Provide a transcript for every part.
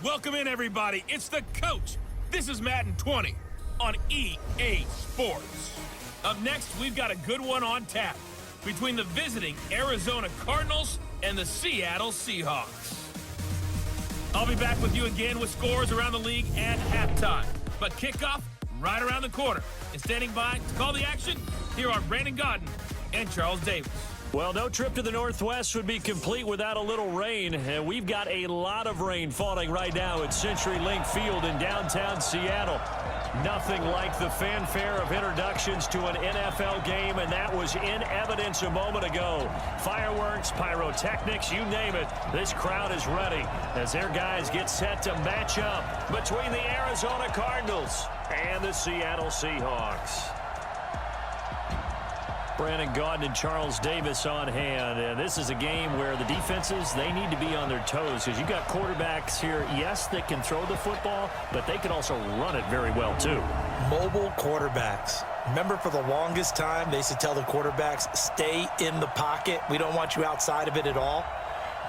Welcome in, everybody. It's the coach. This is Madden 20 on EA Sports. Up next, we've got a good one on tap between the visiting Arizona Cardinals and the Seattle Seahawks. I'll be back with you again with scores around the league at halftime. But kickoff right around the corner. And standing by to call the action, here are Brandon Godden and Charles Davis. Well, no trip to the Northwest would be complete without a little rain, and we've got a lot of rain falling right now at CenturyLink Field in downtown Seattle. Nothing like the fanfare of introductions to an NFL game, and that was in evidence a moment ago. Fireworks, pyrotechnics, you name it. This crowd is ready as their guys get set to match up between the Arizona Cardinals and the Seattle Seahawks. Brandon Godden and Charles Davis on hand. And this is a game where the defenses, they need to be on their toes because you've got quarterbacks here, yes, that can throw the football, but they can also run it very well, too. Mobile quarterbacks. Remember, for the longest time, they used to tell the quarterbacks, stay in the pocket. We don't want you outside of it at all.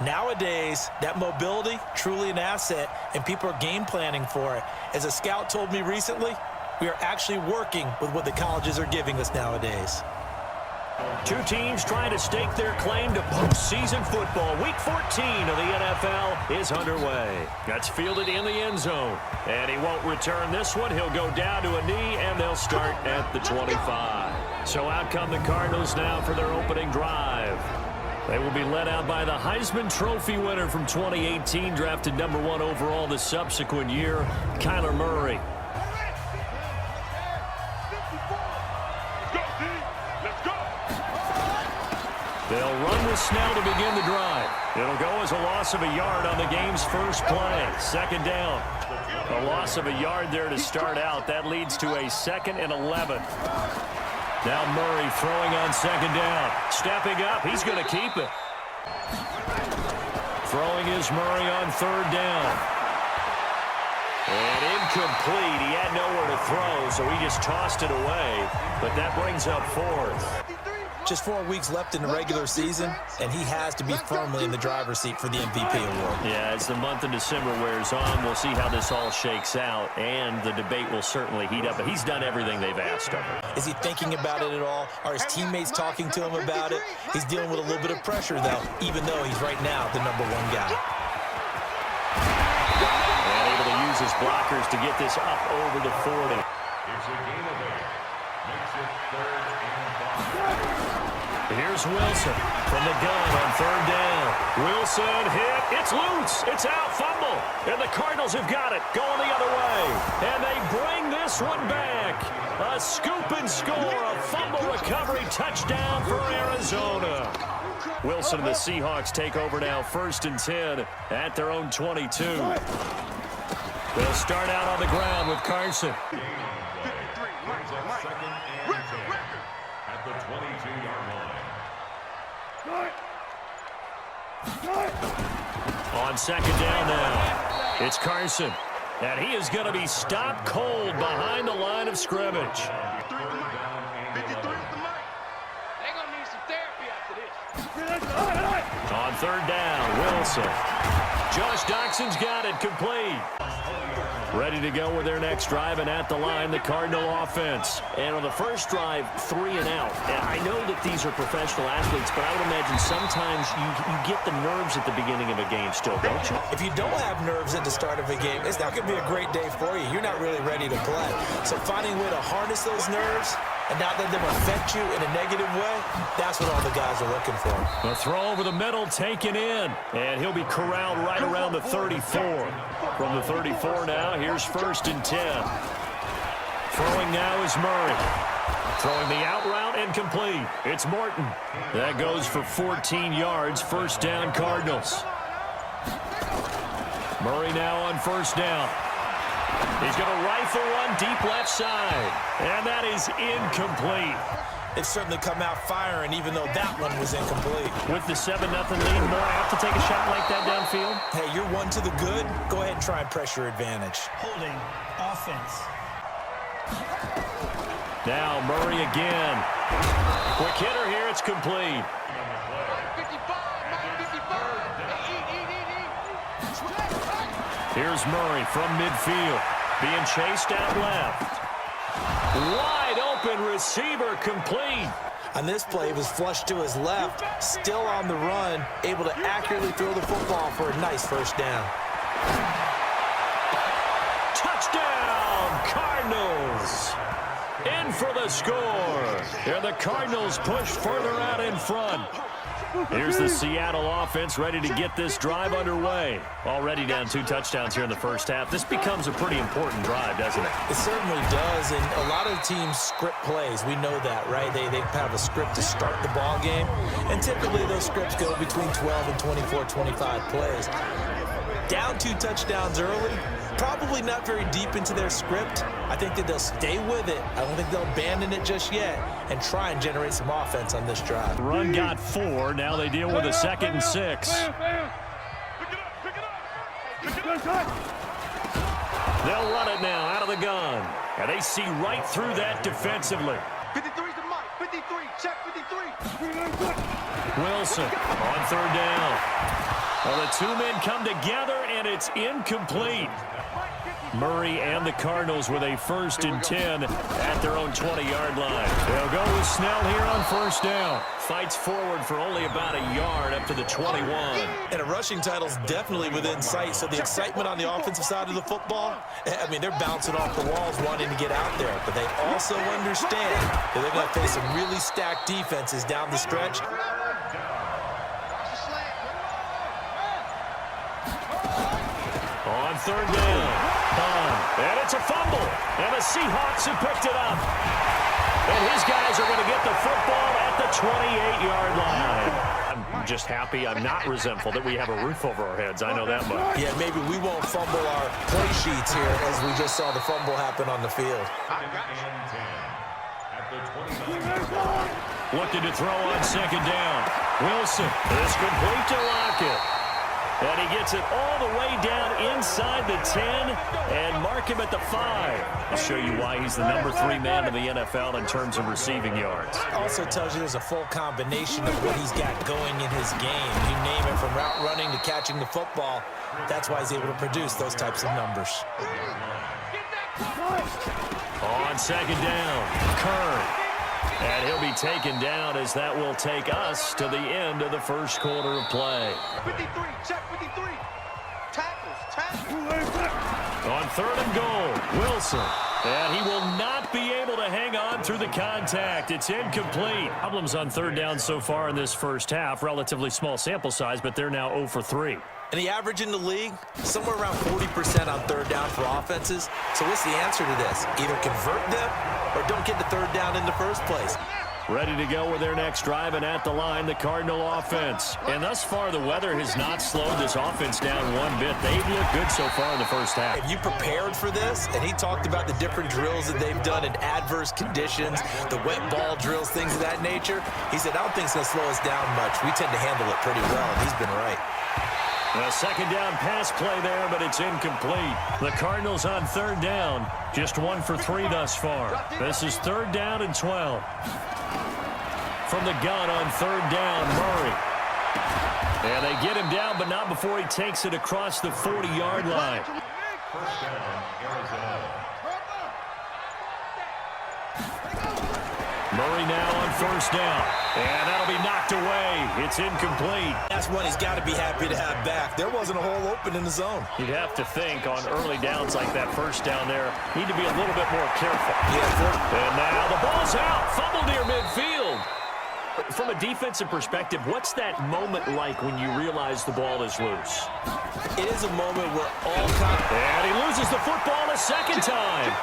Nowadays, that mobility, truly an asset, and people are game planning for it. As a scout told me recently, we are actually working with what the colleges are giving us nowadays. Two teams trying to stake their claim to postseason football. Week 14 of the NFL is underway. That's fielded in the end zone. And he won't return this one. He'll go down to a knee, and they'll start at the 25. So out come the Cardinals now for their opening drive. They will be led out by the Heisman Trophy winner from 2018, drafted #1 overall the subsequent year, Kyler Murray. They'll run with Snell to begin the drive. It'll go as a loss of a yard on the game's first play. Second down. A loss of a yard there to start out. That leads to a 2nd and 11. Now Murray throwing on second down. Stepping up. He's going to keep it. Throwing is Murray on third down. And incomplete. He had nowhere to throw, so he just tossed it away. But that brings up 4th. Just 4 weeks left in the regular season, and he has to be firmly in the driver's seat for the MVP award. Yeah, as the month of December wears on, we'll see how this all shakes out, and the debate will certainly heat up. But he's done everything they've asked of him. Is he thinking about it at all? Are his teammates talking to him about it? He's dealing with a little bit of pressure, though, even though he's right now the #1 guy. And able to use his blockers to get this up over the 40. It's a game of 8. Makes it 3rd and 5. Here's Wilson from the gun on third down. Wilson hit. It's loose. It's out. Fumble. And the Cardinals have got it. Going the other way. And they bring this one back. A scoop and score. A fumble recovery touchdown for Arizona. Wilson and the Seahawks take over now 1st and 10 at their own 22. They'll start out on the ground with Carson. At the 22-yard line. On second down now, it's Carson. And he is going to be stopped cold behind the line of scrimmage. On third down, Wilson. Josh Doxson's got it, complete. Ready to go with their next drive, and at the line, the Cardinal offense. And on the first drive, 3 and out. And I know that these are professional athletes, but I would imagine sometimes you get the nerves at the beginning of a game still, don't you? If you don't have nerves at the start of a game, it's not going to be a great day for you. You're not really ready to play. So finding a way to harness those nerves and not let them affect you in a negative way, that's what all the guys are looking for. The throw over the middle taken in, and he'll be corralled right around the 34. From the 34 now, here's 1st and 10. Throwing now is Murray. Throwing the out route and complete. It's Morton. That goes for 14 yards, 1st down Cardinals. Murray now on 1st down. He's going to rifle one deep left side. And that is incomplete. They've certainly come out firing, even though that one was incomplete. With the 7-0 lead, more apt to take a shot like that downfield? Hey, you're one to the good. Go ahead and try and press your advantage. Holding offense. Now Murray again. Quick hitter here. It's complete. 55, 55. Here's Murray from midfield. Being chased out left. Wide open receiver complete. On this play, he was flushed to his left, still on the run, able to accurately throw the football for a nice first down. Touchdown, Cardinals. In for the score. And the Cardinals push further out in front. Here's the Seattle offense ready to get this drive underway. Already down 2 touchdowns here in the first half. This becomes a pretty important drive, doesn't it? It certainly does, and a lot of teams script plays. We know that, right? They have a script to start the ball game, and typically those scripts go between 12 and 24, 25 plays. Down 2 touchdowns early, probably not very deep into their script. I think that they'll stay with it. I don't think they'll abandon it just yet and try and generate some offense on this drive. Run got 4. Now they deal with a 2nd and 6. They'll run it now out of the gun. And they see right through that defensively. 53's the mark. 53. Check 53. Wilson on 3rd down. Well, the 2 men come together, and it's incomplete. Murray and the Cardinals with a 1st and 10 at their own 20-yard line. They'll go with Snell here on 1st down. Fights forward for only about a yard up to the 21. And a rushing title's definitely within sight, so the excitement on the offensive side of the football, I mean, they're bouncing off the walls wanting to get out there, but they also understand that they're going to face some really stacked defenses down the stretch. On 3rd down. And it's a fumble. And the Seahawks have picked it up. And his guys are going to get the football at the 28-yard line. I'm just happy. I'm not resentful that we have a roof over our heads. I know that much. Yeah, maybe we won't fumble our play sheets here as we just saw the fumble happen on the field. Looking to throw on 2nd down. Wilson is complete to Lockett. And he gets it all the way down inside the 10 and mark him at the 5. I'll show you why he's the number 3 man in the NFL in terms of receiving yards. Also tells you there's a full combination of what he's got going in his game. You name it, from route running to catching the football. That's why he's able to produce those types of numbers. On 2nd down, Kern. And he'll be taken down as that will take us to the end of the first quarter of play. 53. Check 53. Tackles. On 3rd and goal, Wilson. And he will not be able to hang on through the contact. It's incomplete. Problems on 3rd down so far in this first half. Relatively small sample size, but they're now 0 for 3. And the average in the league, somewhere around 40% on 3rd down for offenses. So what's the answer to this? Either convert them or don't get the 3rd down in the first place. Ready to go with their next drive, and at the line, the Cardinal offense. And thus far, the weather has not slowed this offense down one bit. They've looked good so far in the first half. Have you prepared for this? And he talked about the different drills that they've done in adverse conditions, the wet ball drills, things of that nature. He said, I don't think it's going to slow us down much. We tend to handle it pretty well, and he's been right. A 2nd down pass play there, but it's incomplete. The Cardinals on 3rd down, just 1 for 3 thus far. This is 3rd down and 12. From the gun on 3rd down, Murray. And they get him down, but not before he takes it across the 40-yard line. First down, Arizona. Murray now on 1st down. And that'll be knocked away. It's incomplete. That's one he's got to be happy to have back. There wasn't a hole open in the zone. You'd have to think on early downs like that 1st down there, need to be a little bit more careful. Yeah, and now the ball's out. Fumbled near midfield. From a defensive perspective, what's that moment like when you realize the ball is loose? it is a moment where all And he loses the football a 2nd time.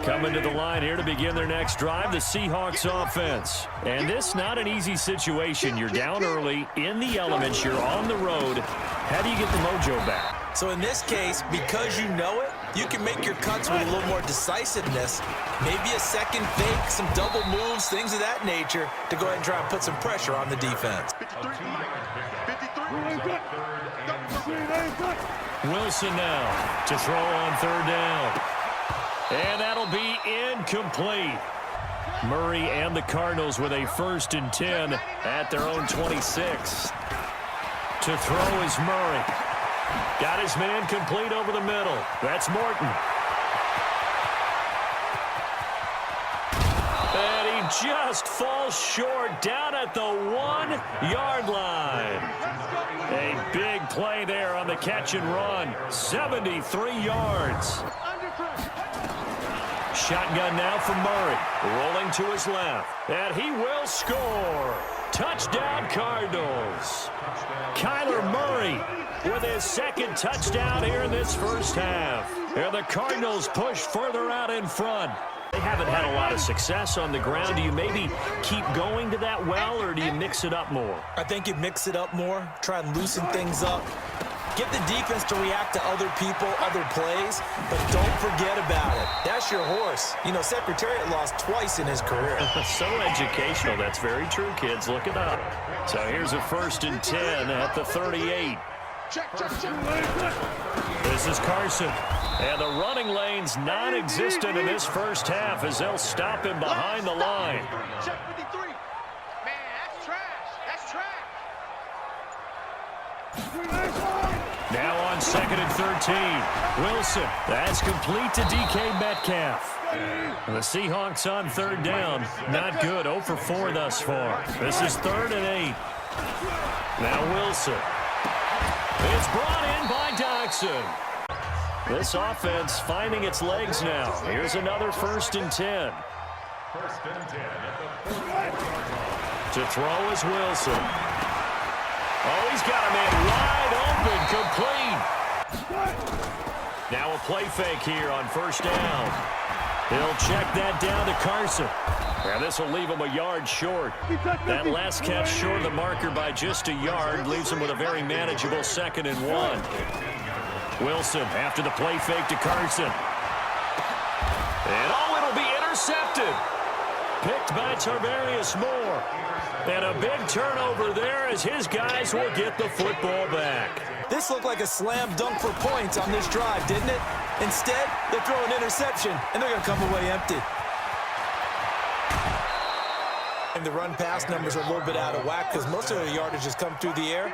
Coming to the line here to begin their next drive, the Seahawks offense. And this not an easy situation. You're down early, in the elements, you're on the road. How do you get the mojo back? So in this case, because you know it, you can make your cuts with a little more decisiveness. Maybe a second fake, some double moves, things of that nature, to go ahead and try and put some pressure on the defense. Wilson now to throw on 3rd down. And that'll be incomplete. Murray and the Cardinals with a 1st and 10 at their own 26. To throw is Murray. Got his man complete over the middle. That's Morton. And he just falls short down at the 1-yard line. A big play there on the catch and run. 73 yards. Shotgun now for Murray. Rolling to his left. And he will score. Touchdown, Cardinals. Kyler Murray with his second touchdown here in this first half. And the Cardinals push further out in front. They haven't had a lot of success on the ground. Do you maybe keep going to that well, or do you mix it up more? I think you mix it up more, try and loosen things up. Get the defense to react to other people, other plays, but don't forget about it. That's your horse. You know, Secretariat lost twice in his career. So educational. That's very true, kids. Look it up. So here's a 1st and 10 at the 38. This is Carson. And the running lane's non-existent in this first half as they'll stop him behind the line. Check 53. Man, that's trash. That's trash. Now on 2nd and 13. Wilson. That's complete to DK Metcalf. The Seahawks on 3rd down. Not good. 0 for 4 thus far. This is 3rd and 8. Now Wilson. It's brought in by Doxson. This offense finding its legs now. Here's another 1st and 10. 1st and 10 at the 4. To throw is Wilson. Oh, he's got a man wide open, complete. Now a play fake here on 1st down. He'll check that down to Carson. And this will leave him a yard short. That last catch short of the marker by just a yard leaves him with a very manageable 2nd and 1. Wilson after the play fake to Carson. And it'll be intercepted. Picked by Tarvarius Moore. And a big turnover there as his guys will get the football back. This looked like a slam dunk for points on this drive, didn't it? Instead, they throw an interception, and they're going to come away empty. And the run-pass numbers are a little bit out of whack because most of the yardage has come through the air.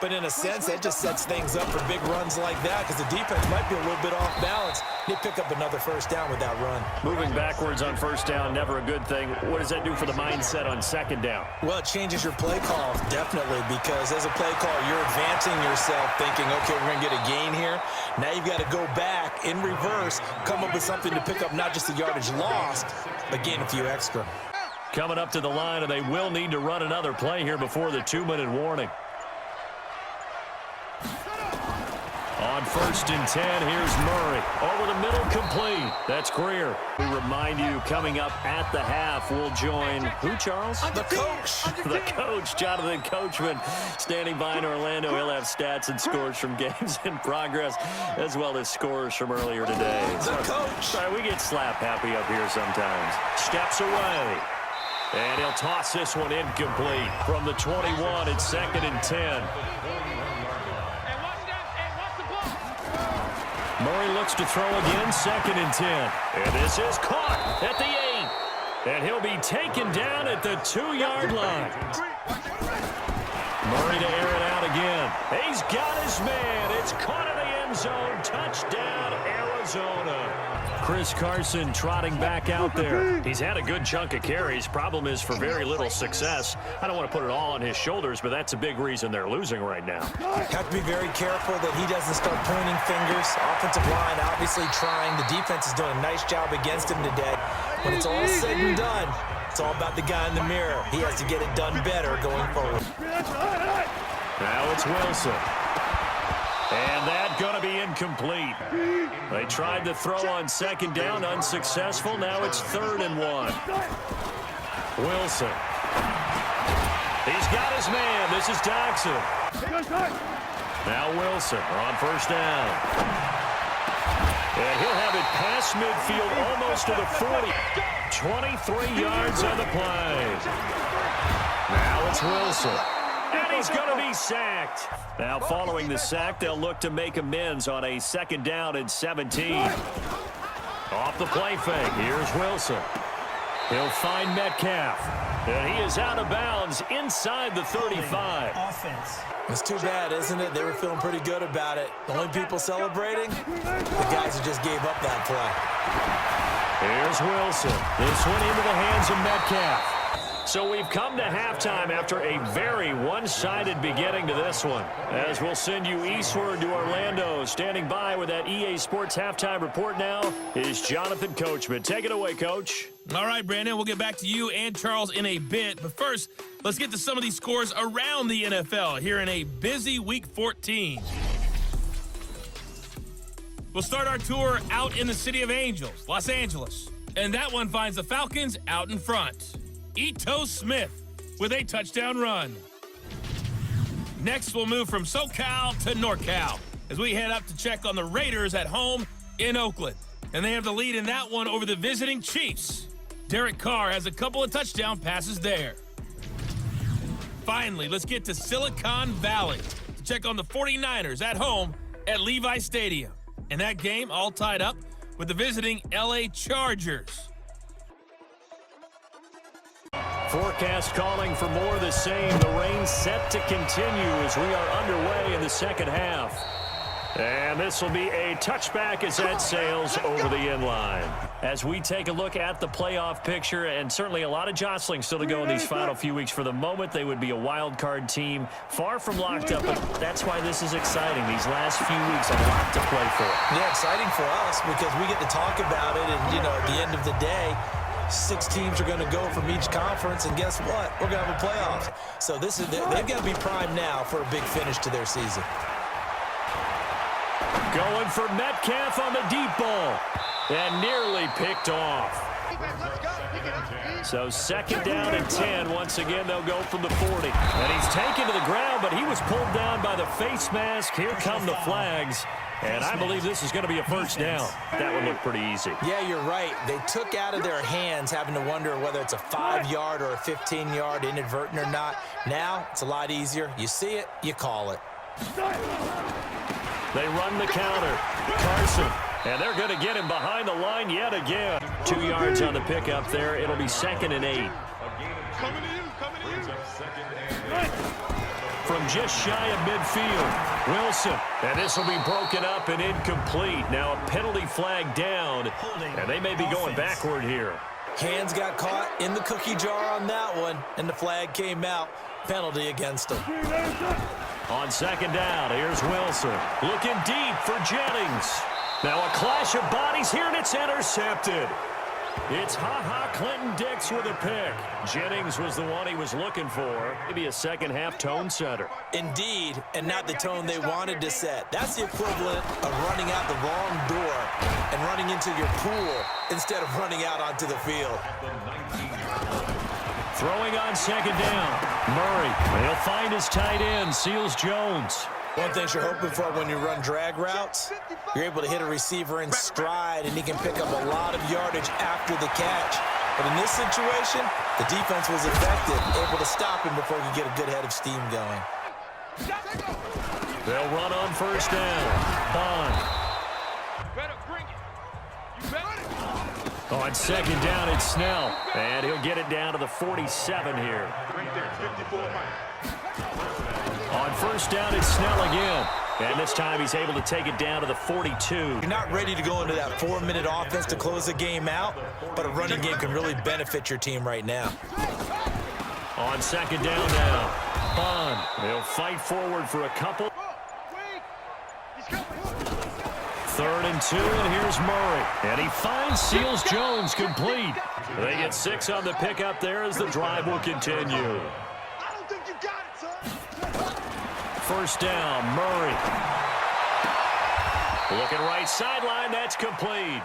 But in a sense, that just sets things up for big runs like that because the defense might be a little bit off balance. They pick up another 1st down with that run. Moving backwards on 1st down, never a good thing. What does that do for the mindset on 2nd down? Well, it changes your play call, definitely, because as a play call, you're advancing yourself thinking, okay, we're going to get a gain here. Now you've got to go back in reverse, come up with something to pick up not just the yardage lost, but gain a few extra. Coming up to the line, and they will need to run another play here before the 2-minute warning. On 1st and 10, here's Murray. Over the middle, complete. That's Greer. We remind you, coming up at the half, we'll join who, Charles? The coach. The coach, Jonathan Coachman, standing by in Orlando. He'll have stats and scores from games in progress, as well as scores from earlier today. The coach. Sorry, we get slap happy up here sometimes. Steps away. And he'll toss this one incomplete. From the 21, it's 2nd and 10. Murray looks to throw again, 2nd and 10. And this is caught at the 8. And he'll be taken down at the 2-yard line. Murray to air it out again. He's got his man. It's caught in the end zone. Touchdown, Arizona. Chris Carson trotting back out there. He's had a good chunk of carries. Problem is for very little success. I don't want to put it all on his shoulders, but that's a big reason they're losing right now. Have to be very careful that he doesn't start pointing fingers. Offensive line obviously trying. The defense is doing a nice job against him today. When it's all said and done, it's all about the guy in the mirror. He has to get it done better going forward. Now it's Wilson. And that's going to be incomplete. They tried to throw on 2nd down, unsuccessful. Now it's 3rd and 1. Wilson. He's got his man. This is Doxson. Now Wilson on 1st down. And he'll have it past midfield almost to the 40. 23 yards on the play. Now it's Wilson. And he's going to be sacked. Now, following the sack, they'll look to make amends on a 2nd down and 17. Off the play fake, here's Wilson. He'll find Metcalf. And he is out of bounds inside the 35. Offense. It's too bad, isn't it? They were feeling pretty good about it. The only people celebrating, the guys who just gave up that play. Here's Wilson. This one into the hands of Metcalf. So we've come to halftime after a very one-sided beginning to this one. As we'll send you eastward to Orlando. Standing by with that EA Sports halftime report now is Jonathan Coachman. Take it away, Coach. All right, Brandon, we'll get back to you and Charles in a bit. But first, let's get to some of these scores around the NFL here in a busy Week 14. We'll start our tour out in the City of Angels, Los Angeles. And that one finds the Falcons out in front. Ito Smith with a touchdown run. Next, we'll move from SoCal to NorCal as we head up to check on the Raiders at home in Oakland. And they have the lead in that one over the visiting Chiefs. Derek Carr has a couple of touchdown passes there. Finally, let's get to Silicon Valley to check on the 49ers at home at Levi Stadium. And that game all tied up with the visiting LA Chargers. Forecast calling for more of the same. The rain set to continue as we are underway in the second half. And this will be a touchback as that sails over the inline. As we take a look at the playoff picture, and certainly a lot of jostling still to go in these final few weeks. For the moment, they would be a wild card team, far from locked up, but that's why this is exciting. These last few weeks, a lot to play for. Yeah, exciting for us because we get to talk about it, and, at the end of the day, 6 teams are going to go from each conference, and guess what? We're going to have a playoff. So they've got to be primed now for a big finish to their season. Going for Metcalf on the deep ball, and nearly picked off. So second down and 10. Once again, they'll go from the 40. And he's taken to the ground, but he was pulled down by the face mask. Here come the flags. And I believe this is going to be a first down. That one looked pretty easy. Yeah, you're right. They took out of their hands having to wonder whether it's a 5-yard or a 15-yard inadvertent or not. Now, it's a lot easier. You see it, you call it. They run the counter. Carson. And they're going to get him behind the line yet again. 2 yards on the pickup there. It'll be 2nd and 8. Coming to you. From just shy of midfield, Wilson. And this will be broken up and incomplete. Now a penalty flag down, and they may be going backward here. Hands got caught in the cookie jar on that one, and the flag came out. Penalty against them. On second down, here's Wilson. Looking deep for Jennings. Now a clash of bodies here, and it's intercepted. It's Clinton Dix with a pick. Jennings was the one he was looking for. Maybe a second-half tone setter. Indeed, and not the tone they wanted to set. That's the equivalent of running out the wrong door and running into your pool instead of running out onto the field. Throwing on second down. Murray. He'll find his tight end, Seals Jones. One thing you're hoping for when you run drag routes, you're able to hit a receiver in stride, and he can pick up a lot of yardage after the catch. But in this situation, the defense was effective, able to stop him before he could get a good head of steam going. They'll run on first down. Bond. Better bring it. You better. On second down, it's Snell. And he'll get it down to the 47 here. Right there, 54 miles. On first down, it's Snell again. And this time he's able to take it down to the 42. You're not ready to go into that 4-minute offense to close the game out, but a running game can really benefit your team right now. On second down now, Bond. They'll fight forward for a couple. 3rd and 2, and here's Murray. And he finds Seals Jones complete. They get 6 on the pickup there as the drive will continue. I don't think you got it, son. First down, Murray. Looking right sideline, that's complete.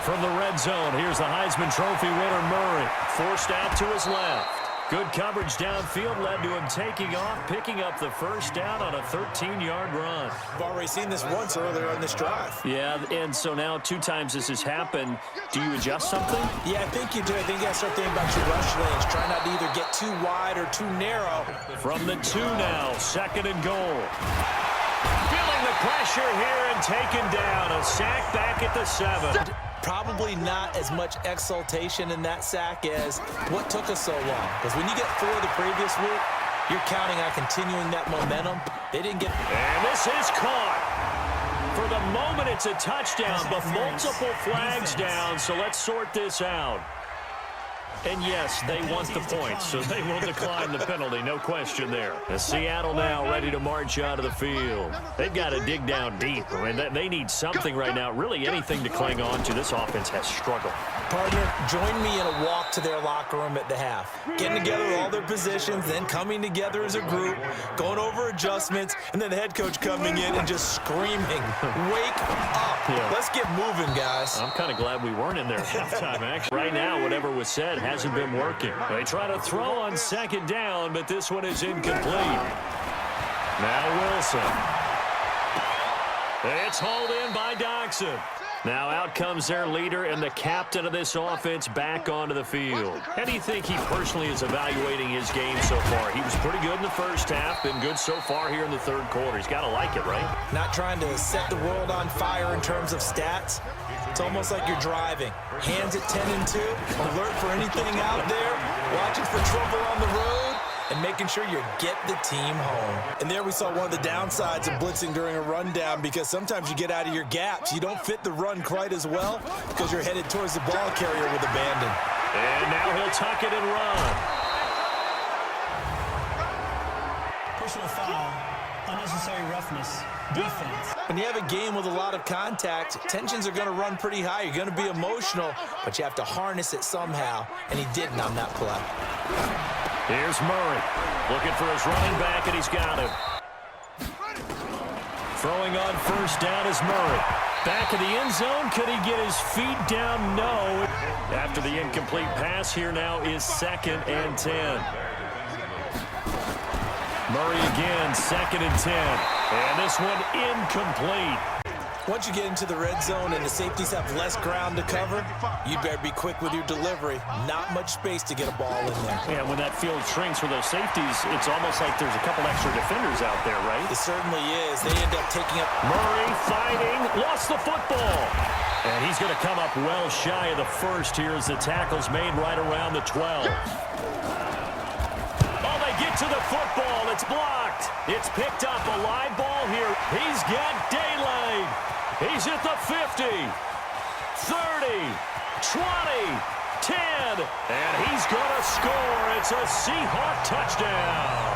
From the red zone, here's the Heisman Trophy winner, Murray. Forced out to his left. Good coverage downfield led to him taking off, picking up the first down on a 13-yard run. We've already seen this once earlier on this drive. Yeah, and so now 2 times this has happened. Do you adjust something? Yeah, I think you do. I think you got to start thinking about your rush lanes. Try not to either get too wide or too narrow. From the 2 now, 2nd and goal. Feeling the pressure here and taken down. A sack back at the 7. Probably not as much exultation in that sack as what took us so long. Because when you get 4 the previous week, you're counting on continuing that momentum. They didn't get... And this is caught. For the moment, it's a touchdown, but multiple flags down, so let's sort this out. And yes, they want the points, so they will decline the penalty, no question there. As Seattle now ready to march out of the field. They've got to dig down deep. I mean, they need something right now, really anything to cling on to. This offense has struggled. Partner, join me in a walk to their locker room at the half. Getting together all their positions, then coming together as a group, going over adjustments, and then the head coach coming in and just screaming, wake up. Yeah. Let's get moving, guys. I'm kind of glad we weren't in there at halftime, actually. Right now, whatever was said hasn't been working. They try to throw on second down, but this one is incomplete. Now Wilson. It's hauled in by Doxson. Now out comes their leader and the captain of this offense back onto the field. How do you think he personally is evaluating his game so far? He was pretty good in the first half, been good so far here in the third quarter. He's got to like it, right? Not trying to set the world on fire in terms of stats. It's almost like you're driving. Hands at 10 and 2, alert for anything out there, watching for trouble on the road, and making sure you get the team home. And there we saw one of the downsides of blitzing during a rundown, because sometimes you get out of your gaps. You don't fit the run quite as well because you're headed towards the ball carrier with abandon. And now he'll tuck it and run. Personal foul, unnecessary roughness, defense. When you have a game with a lot of contact, tensions are going to run pretty high. You're going to be emotional, but you have to harness it somehow, and he didn't on that play. Here's Murray, looking for his running back, and he's got him. Throwing on first down is Murray. Back of the end zone, could he get his feet down? No. After the incomplete pass, here now is 2nd and 10. Murray again, 2nd and 10. And this one incomplete. Once you get into the red zone and the safeties have less ground to cover, you better be quick with your delivery. Not much space to get a ball in there. Yeah, when that field shrinks for those safeties, it's almost like there's a couple extra defenders out there, right? It certainly is. They end up taking up... Murray fighting, lost the football. And he's going to come up well shy of the first here as the tackle's made right around the 12. Oh, they get to the football. It's blocked. It's picked up. A live ball here. He's got daylight. He's at the 50, 30, 20, 10, and he's going to score. It's a Seahawk touchdown.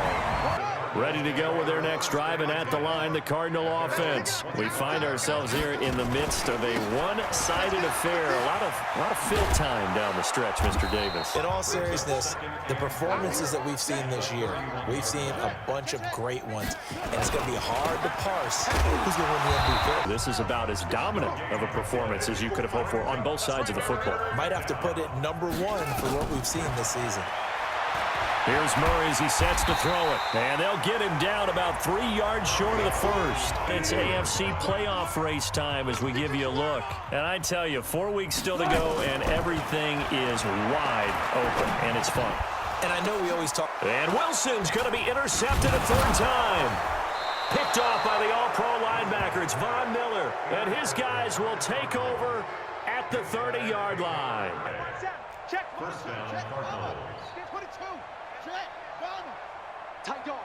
Ready to go with their next drive, and at the line, the Cardinal offense. We find ourselves here in the midst of a one-sided affair. A lot of fill time down the stretch, Mr. Davis. In all seriousness, the performances that we've seen this year, we've seen a bunch of great ones, and it's going to be hard to parse who's going to win the MVP. This is about as dominant of a performance as you could have hoped for on both sides of the football. Might have to put it number 1 for what we've seen this season. Here's Murray as he sets to throw it. And they'll get him down about 3 yards short of the first. It's AFC playoff race time as we give you a look. And I tell you, 4 weeks still to go, and everything is wide open, and it's fun. And I know we always talk... And Wilson's going to be intercepted a 3rd time. Picked off by the all-pro linebacker. It's Von Miller. And his guys will take over at the 30-yard line. Check. First down, Cardinals. Get 22. Check. Tight dog.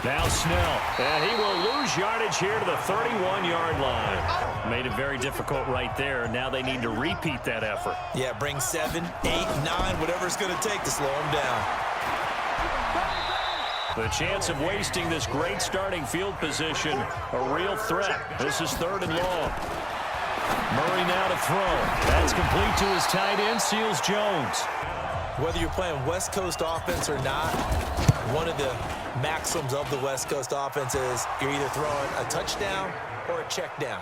Now Snell, and he will lose yardage here to the 31-yard line. Made it very difficult right there. Now they need to repeat that effort. Yeah, bring 7, 8, 9, whatever it's going to take to slow him down. The chance of wasting this great starting field position, a real threat. This is 3rd and long. Murray now to throw. That's complete to his tight end, Seals Jones. Whether you're playing West Coast offense or not, one of the maxims of the West Coast offense is you're either throwing a touchdown or a check down.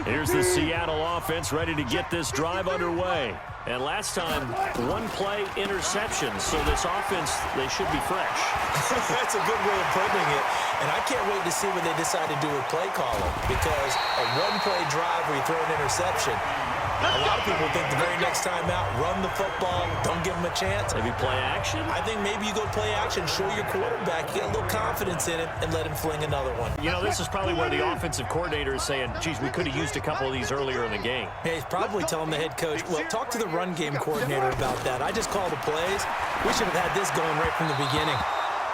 Here's the Seattle offense ready to get this drive underway. And last time, 1-play interception. So this offense, they should be fresh. That's a good way of putting it. And I can't wait to see what they decide to do with play calling. Because a 1-play drive where you throw an interception, A lot of people think the very next time out, run the football, don't give him a chance. Maybe play action? I think maybe you go play action, show your quarterback, you get a little confidence in him, and let him fling another one. You know, this is probably where the offensive coordinator is saying, geez, we could have used a couple of these earlier in the game. Yeah, he's probably telling the head coach, well, talk to the run game coordinator about that. I just called the plays. We should have had this going right from the beginning.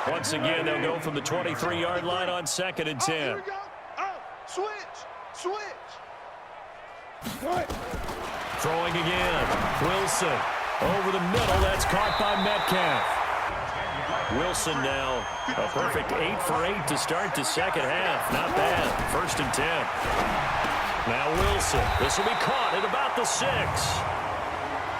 Once again, they'll go from the 23-yard line on 2nd and 10. Here we go. Switch. Throwing again. Wilson over the middle. That's caught by Metcalf. Wilson now a perfect 8 for 8 to start the second half. Not bad. 1st and 10. Now Wilson. This will be caught at about the 6.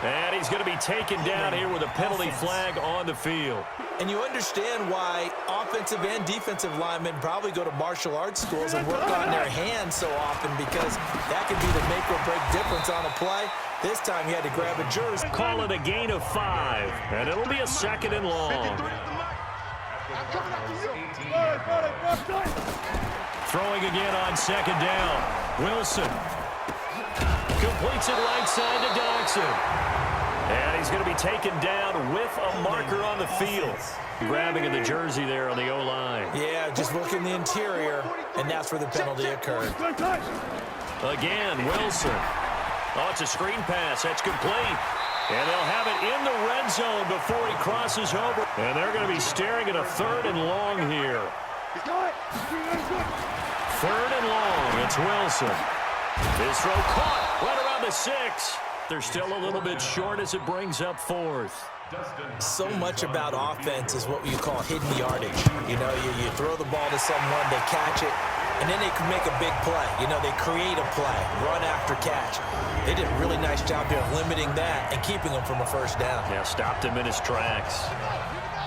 And he's going to be taken down here with a penalty flag on the field. And you understand why offensive and defensive linemen probably go to martial arts schools and work on their hands so often, because that can be the make or break difference on a play. This time he had to grab a jersey. Call it a gain of 5, and it'll be a 2nd and long. Throwing again on 2nd down. Wilson completes it right side to Dodson. And he's going to be taken down with a marker on the field. Grabbing in the jersey there on the O-line. Yeah, just look in the interior, and that's where the penalty occurred. Again, Wilson. Oh, it's a screen pass. That's complete. And they'll have it in the red zone before he crosses over. And they're going to be staring at a 3rd and long here. 3rd and long. It's Wilson. His throw caught right around the 6. They're still a little bit short as it brings up 4th. So much about offense is what you call hidden yardage. You know, you throw the ball to someone, they catch it, and then they can make a big play. You know, they create a play, run after catch. They did a really nice job here of limiting that and keeping him from a 1st down. Yeah, stopped him in his tracks.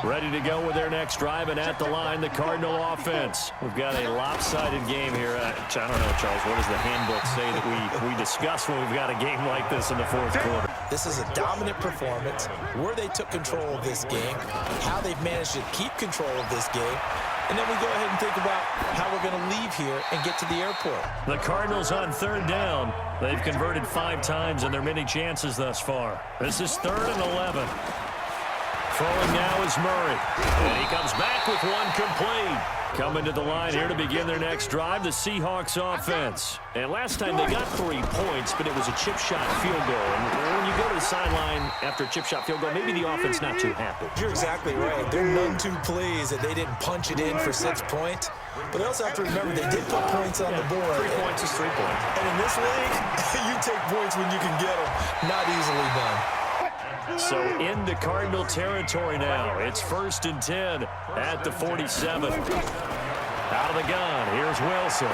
Ready to go with their next drive, and at the line, the Cardinal offense. We've got a lopsided game here. I don't know, Charles, what does the handbook say that we discuss when we've got a game like this in the 4th quarter? This is a dominant performance, where they took control of this game, how they've managed to keep control of this game, and then we go ahead and think about how we're going to leave here and get to the airport. The Cardinals on 3rd down. They've converted 5 times in their many chances thus far. This is 3rd and 11. Throwing now is Murray. And he comes back with one complete. Coming to the line here to begin their next drive, the Seahawks offense. And last time they got 3 points, but it was a chip shot field goal. And when you go to the sideline after a chip shot field goal, maybe the offense not too happy. You're exactly right. They're none too pleased that they didn't punch it in for 6 points. But they also have to remember they did put points on the board. 3 points is 3 points. And in this league, you take points when you can get them. Not easily done. So into Cardinal territory now. It's 1st and 10 at the 47. Out of the gun, here's Wilson.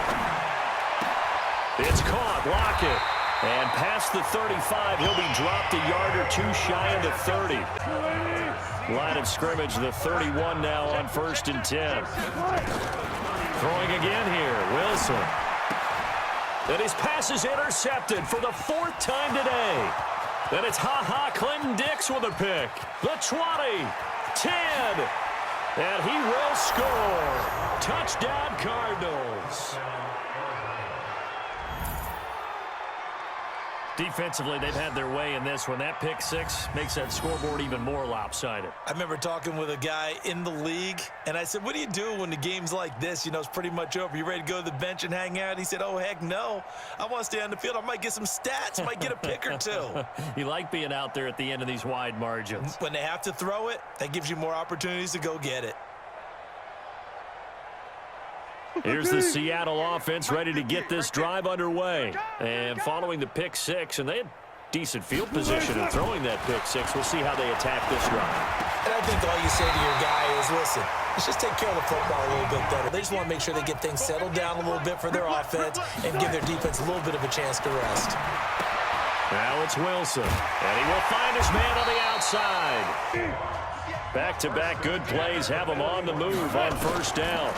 It's caught, Lockett. And past the 35, he'll be dropped a yard or 2 shy of the 30. Line of scrimmage, the 31 now on 1st and 10. Throwing again here, Wilson. And his pass is intercepted for the 4th time today. Then it's Clinton Dix with a pick. The 20, 10, and he will score. Touchdown, Cardinals. Defensively, they've had their way in this one. That pick 6 makes that scoreboard even more lopsided. I remember talking with a guy in the league, and I said, what do you do when the game's like this? You know, it's pretty much over. You ready to go to the bench and hang out? He said, oh, heck no. I want to stay on the field. I might get some stats. Might get a pick or 2. You like being out there at the end of these wide margins. When they have to throw it, that gives you more opportunities to go get it. Here's the Seattle offense ready to get this drive underway. And following the pick 6, and they had decent field position in throwing that pick 6. We'll see how they attack this drive. And I think all you say to your guy is, listen, let's just take care of the football a little bit better. They just want to make sure they get things settled down a little bit for their offense and give their defense a little bit of a chance to rest. Now it's Wilson, and he will find his man on the outside. Back-to-back good plays have him on the move on 1st down.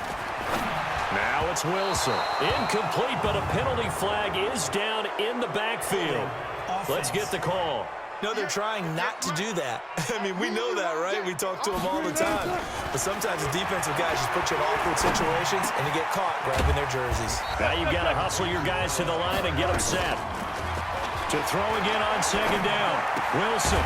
Now it's Wilson. Incomplete, but a penalty flag is down in the backfield. Let's get the call. No, they're trying not to do that. I mean, we know that, right? We talk to them all the time. But sometimes the defensive guys just put you in awkward situations, and you get caught grabbing their jerseys. Now you've got to hustle your guys to the line and get them set. To throw again on second down. Wilson.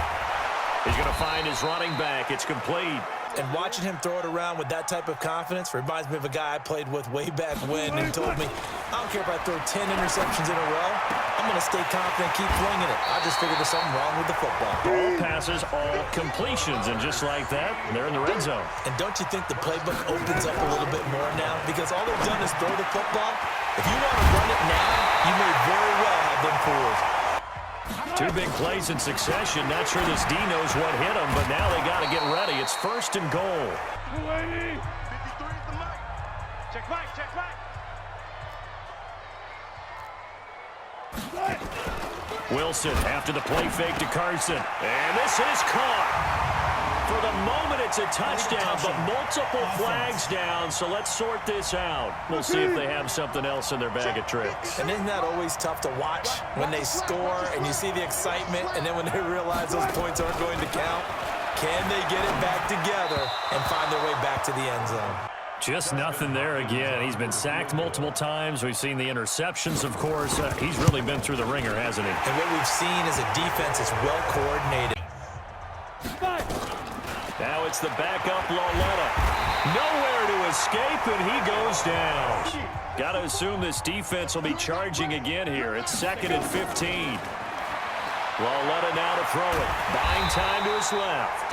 He's going to find his running back. It's complete. And watching him throw it around with that type of confidence reminds me of a guy I played with way back when and told me, I don't care if I throw 10 interceptions in a row, I'm going to stay confident and keep flinging it. I just figured there's something wrong with the football. All passes, all completions, and just like that, they're in the red zone. And don't you think the playbook opens up a little bit more now? Because all they've done is throw the football. If you want to run it now, you may very well have them fooled. Two big plays in succession. Not sure this D knows what hit him, but now they got to get ready. It's first and goal. 53 is the mic. Check mic, check mic. Wilson after the play fake to Carson. And this is caught. For the moment, it's a touchdown, but multiple flags down, so let's sort this out. We'll see if they have something else in their bag of tricks. And isn't that always tough to watch when they score and you see the excitement, and then when they realize those points aren't going to count? Can they get it back together and find their way back to the end zone? Just nothing there again. He's been sacked multiple times. We've seen the interceptions, of course. He's really been through the ringer, hasn't he? And what we've seen is a defense that's well coordinated. Now it's the backup Lauletta. Nowhere to escape, and he goes down. Got to assume this defense will be charging again here. It's 2nd and 15. Lauletta now to throw it. Buying time to his left.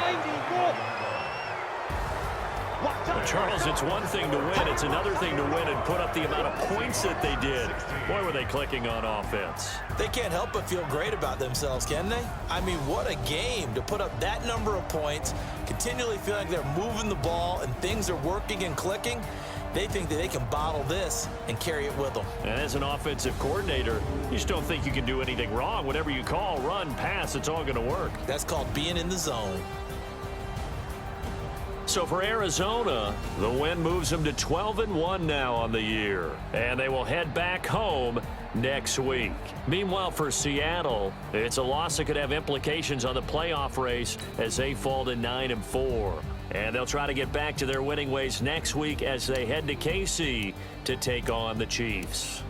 Well, Charles, it's one thing to win. It's another thing to win and put up the amount of points that they did. Boy, were they clicking on offense. They can't help but feel great about themselves, can they? I mean, what a game to put up that number of points, continually feel like they're moving the ball and things are working and clicking. They think that they can bottle this and carry it with them. And as an offensive coordinator, you just don't think you can do anything wrong. Whatever you call, run, pass, it's all going to work. That's called being in the zone. So for Arizona, the win moves them to 12-1 now on the year. And they will head back home next week. Meanwhile, for Seattle, it's a loss that could have implications on the playoff race as they fall to 9-4. And they'll try to get back to their winning ways next week as they head to KC to take on the Chiefs.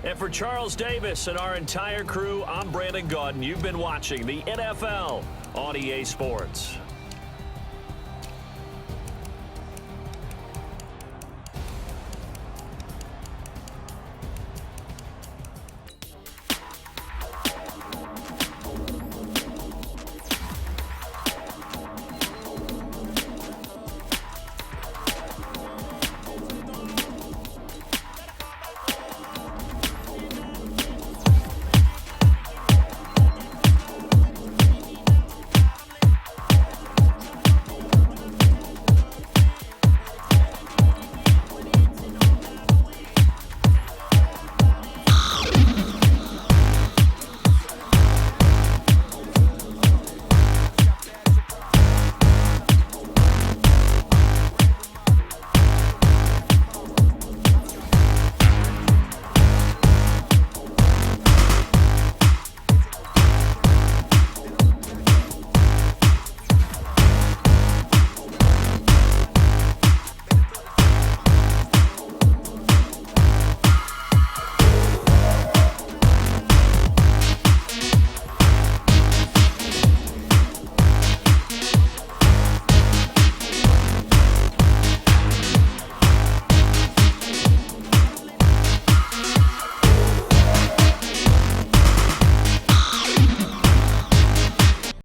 And for Charles Davis and our entire crew, I'm Brandon Gaudin. You've been watching the NFL on EA Sports.